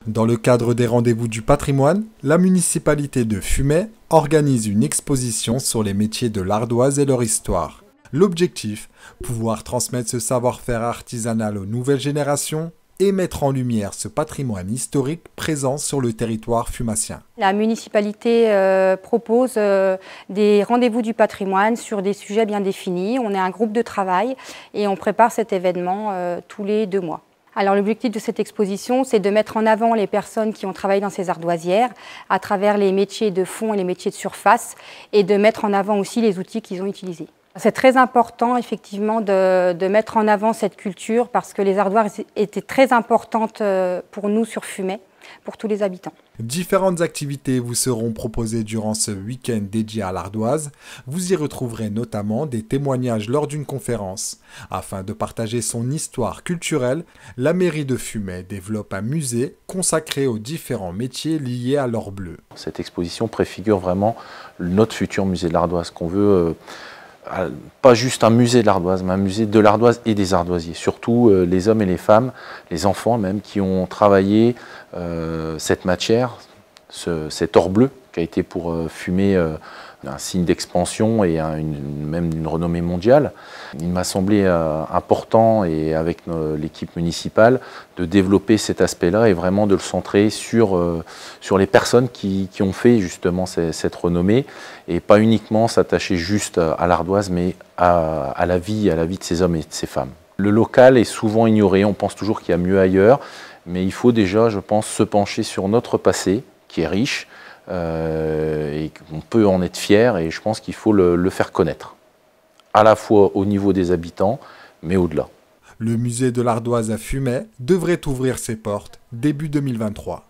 Dans le cadre des rendez-vous du patrimoine, la municipalité de Fumay organise une exposition sur les métiers de l'ardoise et leur histoire. L'objectif, pouvoir transmettre ce savoir-faire artisanal aux nouvelles générations et mettre en lumière ce patrimoine historique présent sur le territoire fumassien. La municipalité propose des rendez-vous du patrimoine sur des sujets bien définis. On est un groupe de travail et on prépare cet événement tous les 2 mois. Alors l'objectif de cette exposition, c'est de mettre en avant les personnes qui ont travaillé dans ces ardoisières à travers les métiers de fond et les métiers de surface et de mettre en avant aussi les outils qu'ils ont utilisés. C'est très important effectivement de mettre en avant cette culture parce que les ardoises étaient très importantes pour nous sur Fumay, pour tous les habitants. Différentes activités vous seront proposées durant ce week-end dédié à l'ardoise. Vous y retrouverez notamment des témoignages lors d'une conférence. Afin de partager son histoire culturelle, la mairie de Fumay développe un musée consacré aux différents métiers liés à l'or bleu. Cette exposition préfigure vraiment notre futur musée de l'ardoise qu'on veut. Pas juste un musée de l'ardoise, mais un musée de l'ardoise et des ardoisiers. Surtout les hommes et les femmes, les enfants même, qui ont travaillé cette matière, cet or bleu, qui a été pour Fumay un signe d'expansion et même une renommée mondiale. Il m'a semblé important, et avec l'équipe municipale, de développer cet aspect-là et vraiment de le centrer sur les personnes qui ont fait justement cette renommée, et pas uniquement s'attacher juste à l'ardoise, mais à la vie de ces hommes et de ces femmes. Le local est souvent ignoré, on pense toujours qu'il y a mieux ailleurs, mais il faut déjà, je pense, se pencher sur notre passé, qui est riche, et qu'on peut en être fier, et je pense qu'il faut le faire connaître, à la fois au niveau des habitants, mais au-delà. Le musée de l'ardoise à Fumay devrait ouvrir ses portes début 2023.